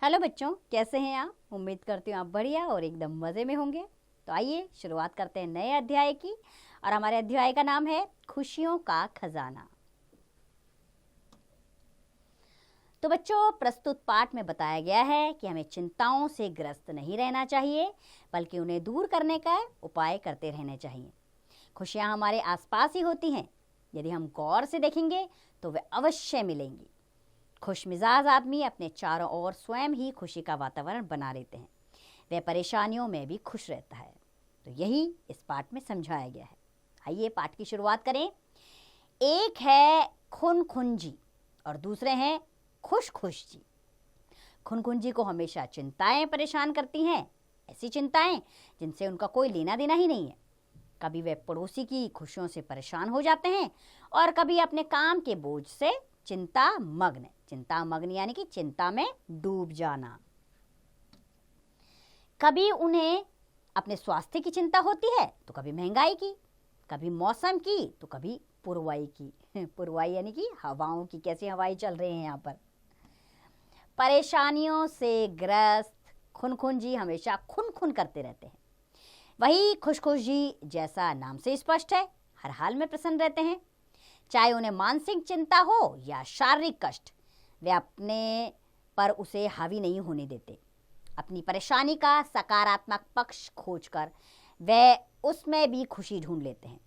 Hello बच्चों, कैसे हैं आप? उम्मीद करती हूँ आप बढ़िया और एकदम मज़े में होंगे। तो आइए शुरुआत करते हैं नए अध्याय की। और हमारे अध्याय का नाम है खुशियों का खजाना। तो बच्चों, प्रस्तुत पाठ में बताया गया है कि हमें चिंताओं से ग्रस्त नहीं रहना चाहिए, बल्कि उन्हें दूर करने का उपाय करते रहने चाहिए। खुशियाँ हमारे आसपास ही होती हैं। यदि हम गौर से देखेंगे तो वे अवश्य मिलेंगी। खुशमिजाज आदमी अपने चारों ओर स्वयं ही खुशी का वातावरण बना लेते हैं। वह परेशानियों में भी खुश रहता है। तो यही इस पाठ में समझाया गया है। आइए पाठ की शुरुआत करें। एक है खुनखुंजी और दूसरे हैं खुश खुश जी। खुनखुंजी को हमेशा चिंताएं परेशान करती हैं, ऐसी चिंताएं जिनसे उनका कोई लेना देना ही नहीं है। कभी वे पड़ोसी की खुशियों से परेशान हो जाते हैं और कभी अपने काम के बोझ से चिंता मग्न यानी कि चिंता में डूब जाना। कभी उन्हें अपने स्वास्थ्य की चिंता होती है तो कभी महंगाई की, कभी मौसम की तो कभी पुरवाई की। पुरवाई यानी कि हवाओं की, कैसी हवाएं चल रही हैं यहाँ पर। परेशानियों से ग्रस्त खुनखुंजी हमेशा खुन करते रहते हैं। वही खुश जी जैसा नाम से स्पष्ट है, हर हाल में प्रसन्न रहते हैं। चाहे उन्हें मानसिक चिंता हो या शारीरिक कष्ट, वे अपने पर उसे हावी नहीं होने देते। अपनी परेशानी का सकारात्मक पक्ष खोजकर वे उसमें भी खुशी ढूंढ लेते हैं।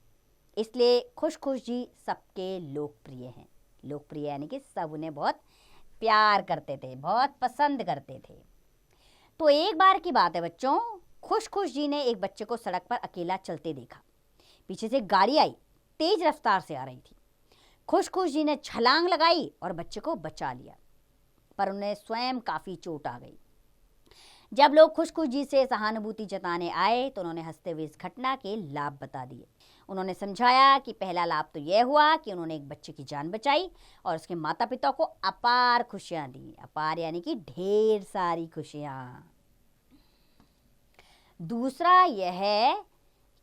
इसलिए खुश जी सबके लोकप्रिय हैं। लोकप्रिय यानी कि सब उन्हें बहुत प्यार करते थे, बहुत पसंद करते थे। तो एक बार की बात है बच्चों, खुश जी ने एक बच्चे को सड़क पर अकेला चलते देखा। पीछे से गाड़ी आई, तेज रफ्तार से आ रही थी। खुश जी ने छलांग लगाई और बच्चे को बचा लिया, पर उन्हें स्वयं काफी चोट आ गई। जब लोग खुश जी से सहानुभूति जताने आए तो उन्होंने हंसते हुए इस घटना के लाभ बता दिए। उन्होंने समझाया कि पहला लाभ तो यह हुआ कि उन्होंने एक बच्चे की जान बचाई और उसके माता पिता को अपार खुशियां दी। अपार यानी कि ढेर सारी खुशियां। दूसरा यह है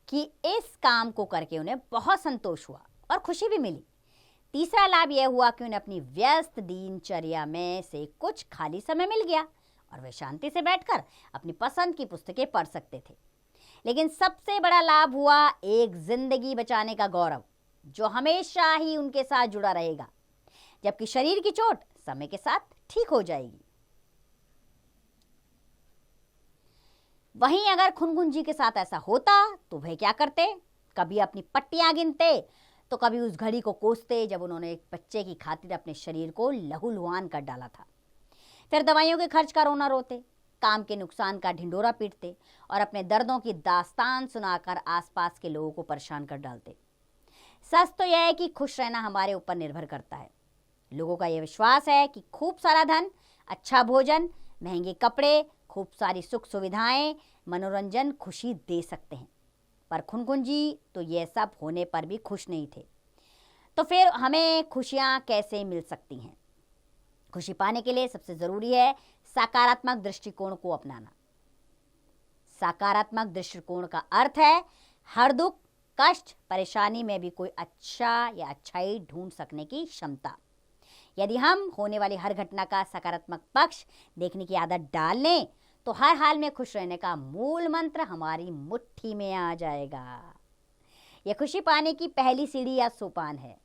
कि इस काम को करके उन्हें बहुत संतोष हुआ और खुशी भी मिली। तीसरा लाभ यह हुआ कि उन्हें अपनी व्यस्त दिनचर्या में से कुछ खाली समय मिल गया और वे शांति से बैठकर अपनी पसंद की पुस्तकें पढ़ सकते थे। लेकिन सबसे बड़ा लाभ हुआ एक जिंदगी बचाने का गौरव, जो हमेशा ही उनके साथ जुड़ा रहेगा, जबकि शरीर की चोट समय के साथ ठीक हो जाएगी। वहीं अगर खुनखुंजी के साथ ऐसा होता तो वह क्या करते? कभी अपनी पट्टियां गिनते तो कभी उस घड़ी को कोसते जब उन्होंने एक बच्चे की खातिर अपने शरीर को लहूलुहान कर डाला था। फिर दवाइयों के खर्च का रोना रोते, काम के नुकसान का ढिंढोरा पीटते और अपने दर्दों की दास्तान सुनाकर आसपास के लोगों को परेशान कर डालते। सच तो यह है कि खुश रहना हमारे ऊपर निर्भर करता है। लोगों का यह विश्वास है कि खूब सारा धन, अच्छा भोजन, महंगे कपड़े, खूब सारी सुख सुविधाएं, मनोरंजन खुशी दे सकते हैं। पर खुनखुंजी तो यह सब होने पर भी खुश नहीं थे। तो फिर हमें खुशियां कैसे मिल सकती हैं? खुशी पाने के लिए सबसे जरूरी है सकारात्मक दृष्टिकोण को अपनाना। सकारात्मक दृष्टिकोण का अर्थ है हर दुख, कष्ट, परेशानी में भी कोई अच्छा या अच्छाई ढूंढ सकने की क्षमता। यदि हम होने वाली हर घटना का सकारात्मक पक्ष देखने की आदत डाल लें तो हर हाल में खुश रहने का मूल मंत्र हमारी मुट्ठी में आ जाएगा। यह खुशी पाने की पहली सीढ़ी या सोपान है।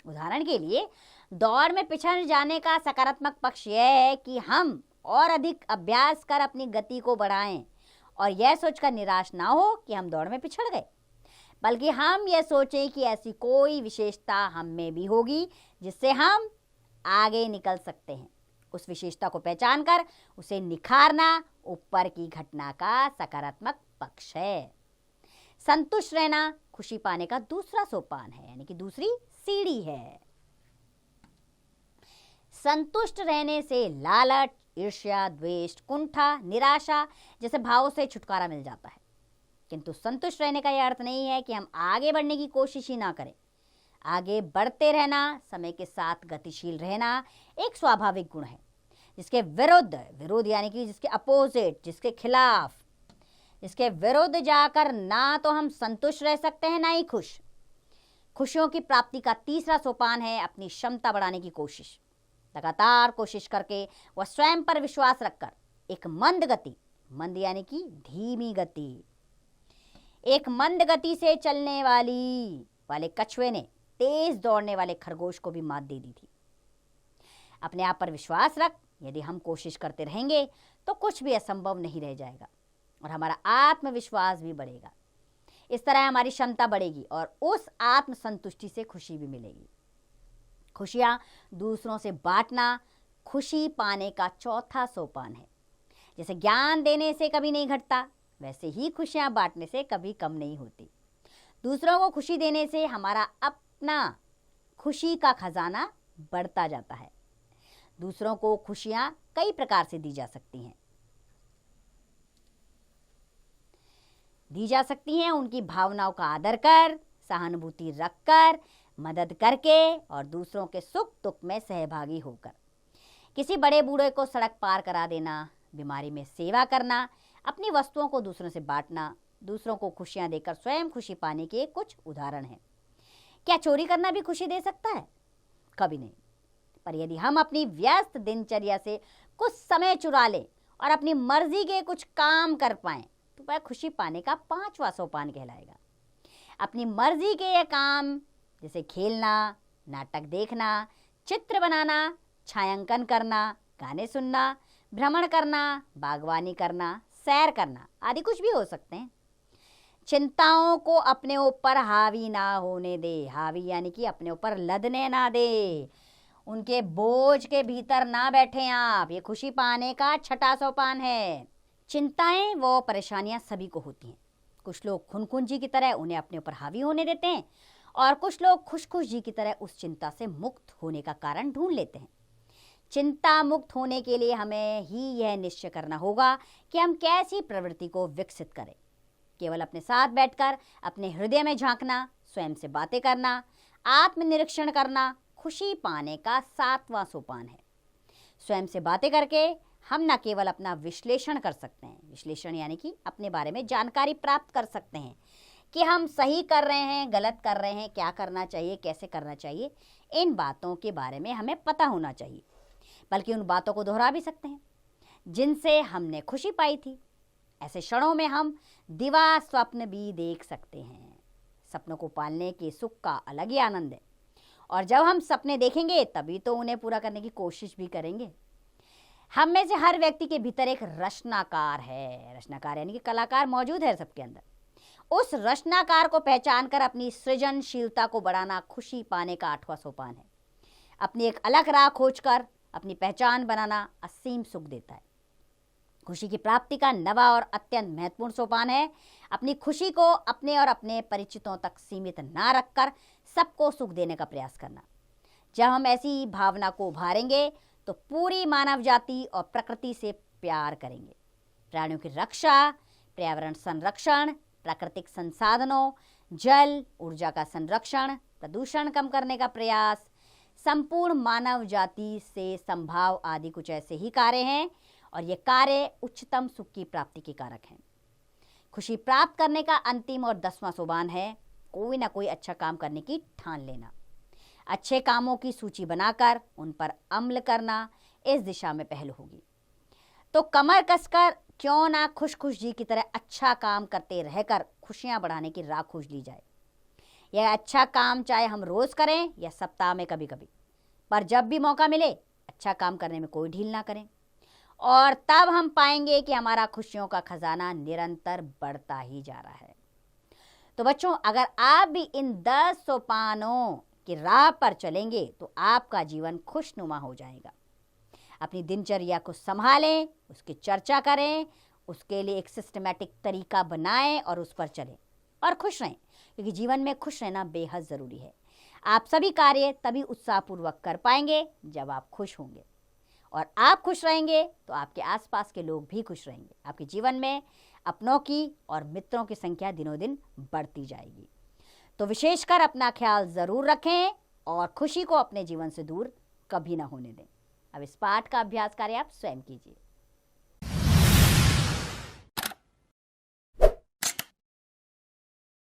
उदाहरण के लिए, दौड़ में पिछड़ जाने का सकारात्मक पक्ष यह है कि हम और अधिक अभ्यास कर अपनी गति को बढ़ाएं और यह सोचकर निराश ना हो कि हम दौड़ में पिछड़ गए, बल्कि हम यह सोचें कि ऐसी कोई विशेषता हम में भी होगी जिससे हम आगे निकल सकते हैं। उस विशेषता को पहचान कर उसे निखारना ऊपर की घटना का सकारात्मक पक्ष है। संतुष्ट रहना खुशी पाने का दूसरा सोपान है, यानी कि दूसरी सीढ़ी है। संतुष्ट रहने से लालच, ईर्ष्या, द्वेष, कुंठा, निराशा जैसे भावों से छुटकारा मिल जाता है। किंतु संतुष्ट रहने का यह अर्थ नहीं है कि हम आगे बढ़ने की कोशिश ही ना करें। आगे बढ़ते रहना, समय के साथ गतिशील रहना एक स्वाभाविक गुण है, जिसके विरुद्ध यानी कि जिसके अपोजिट, जिसके खिलाफ, जिसके विरुद्ध जाकर ना तो हम संतुष्ट रह सकते हैं ना ही खुश। खुशियों की प्राप्ति का तीसरा सोपान है अपनी क्षमता बढ़ाने की कोशिश। लगातार कोशिश करके वह स्वयं पर विश्वास रखकर एक मंद गति, मंद यानी कि धीमी गति, एक मंद गति से चलने वाले कछुए ने तेज दौड़ने वाले खरगोश को भी मात दे दी थी। अपने आप पर विश्वास रख, यदि हम कोशिश करते रहेंगे तो कुछ भी असंभव नहीं रह जाएगा और हमारा आत्मविश्वास भी बढ़ेगा। इस तरह हमारी क्षमता बढ़ेगी और उस आत्मसंतुष्टि से खुशी भी मिलेगी। खुशियाँ दूसरों से बांटना खुशी पाने का चौथा सोपान है। जैसे ज्ञान देने से कभी नहीं घटता, वैसे ही खुशियाँ बांटने से कभी कम नहीं होती। दूसरों को खुशी देने से हमारा अपना खुशी का खजाना बढ़ता जाता है। दूसरों को खुशियाँ कई प्रकार से दी जा सकती हैं। उनकी भावनाओं का आदर कर, सहानुभूति रखकर, मदद करके और दूसरों के सुख दुख में सहभागी होकर। किसी बड़े बूढ़े को सड़क पार करा देना, बीमारी में सेवा करना, अपनी वस्तुओं को दूसरों से बांटना, दूसरों को खुशियां देकर स्वयं खुशी पाने के कुछ उदाहरण हैं। क्या चोरी करना भी खुशी दे सकता है? कभी नहीं। पर यदि हम अपनी व्यस्त दिनचर्या से कुछ समय चुरा लें और अपनी मर्जी के कुछ काम कर पाएं तो वह खुशी पाने का 5वां सोपान कहलाएगा। अपनी मर्जी के ये काम जैसे खेलना, नाटक देखना, चित्र बनाना, छायांकन करना, गाने सुनना, भ्रमण करना, बागवानी करना, सैर करना आदि कुछ भी हो सकते हैं। चिंताओं को अपने ऊपर हावी ना होने दे। हावी यानी कि अपने ऊपर लदने ना दे, उनके बोझ के भीतर ना बैठे आप। ये खुशी पाने का 6वां सोपान है। चिंताएं वो परेशानियां सभी को होती हैं। कुछ लोग खुनखुन जी की तरह उन्हें अपने ऊपर हावी होने देते हैं और कुछ लोग खुशखुश जी की तरह उस चिंता से मुक्त होने का कारण ढूंढ लेते हैं। चिंता मुक्त होने के लिए हमें ही यह निश्चय करना होगा कि हम कैसी प्रवृत्ति को विकसित करें। केवल अपने साथ बैठकर अपने हृदय में झांकना, स्वयं से बातें करना, आत्मनिरीक्षण करना खुशी पाने का 7वां सोपान है। स्वयं से बातें करके हम न केवल अपना विश्लेषण कर सकते हैं, विश्लेषण यानी कि अपने बारे में जानकारी प्राप्त कर सकते हैं कि हम सही कर रहे हैं, गलत कर रहे हैं, क्या करना चाहिए, कैसे करना चाहिए। इन बातों के बारे में हमें पता होना चाहिए, बल्कि उन बातों को दोहरा भी सकते हैं जिनसे हमने खुशी पाई थी। ऐसे क्षणों में हम दिवा स्वप्न भी देख सकते हैं। सपनों को पालने के सुख का अलग ही आनंद है और जब हम सपने देखेंगे तभी तो उन्हें पूरा करने की कोशिश भी करेंगे। हम में से हर व्यक्ति के भीतर एक रचनाकार है। रचनाकार यानी कि कलाकार मौजूद है सबके अंदर। उस रचनाकार को पहचान कर अपनी सृजनशीलता को बढ़ाना खुशी पाने का 8वां सोपान है। अपनी एक अलग राह खोजकर अपनी पहचान बनाना असीम सुख देता है। खुशी की प्राप्ति का 9वां और अत्यंत महत्वपूर्ण सोपान है अपनी खुशी को अपने और अपने परिचितों तक सीमित ना रखकर सबको सुख देने का प्रयास करना। जब हम ऐसी भावना को उभारेंगे तो पूरी मानव जाति और प्रकृति से प्यार करेंगे। प्राणियों की रक्षा, पर्यावरण संरक्षण, प्राकृतिक संसाधनों, जल, ऊर्जा का संरक्षण, प्रदूषण कम करने का प्रयास, संपूर्ण मानव जाति से संभाव आदि कुछ ऐसे ही कार्य हैं और ये कार्य उच्चतम सुख की प्राप्ति के कारक हैं। खुशी प्राप्त करने का अंतिम और 10वां सोपान है कोई ना कोई अच्छा काम करने की ठान लेना। अच्छे कामों की सूची बनाकर उन पर अमल करना इस दिशा में पहल होगी। तो कमर कसकर क्यों ना खुश जी की तरह अच्छा काम करते रहकर खुशियां बढ़ाने की राह खोज ली जाए। यह अच्छा काम चाहे हम रोज करें या सप्ताह में कभी कभी, पर जब भी मौका मिले अच्छा काम करने में कोई ढील ना करें और तब हम पाएंगे कि हमारा खुशियों का खजाना निरंतर बढ़ता ही जा रहा है। तो बच्चों, अगर आप भी इन 10 सोपानों की राह पर चलेंगे तो आपका जीवन खुशनुमा हो जाएगा। अपनी दिनचर्या को संभालें, उसकी चर्चा करें, उसके लिए एक सिस्टमैटिक तरीका बनाएं और उस पर चलें और खुश रहें, क्योंकि जीवन में खुश रहना बेहद ज़रूरी है। आप सभी कार्य तभी उत्साहपूर्वक कर पाएंगे जब आप खुश होंगे और आप खुश रहेंगे तो आपके आसपास के लोग भी खुश रहेंगे। आपके जीवन में अपनों की और मित्रों की संख्या दिनों दिन बढ़ती जाएगी। तो विशेषकर अपना ख्याल ज़रूर रखें और खुशी को अपने जीवन से दूर कभी ना होने दें। अब इस पाठ का अभ्यास कार्य आप स्वयं कीजिए।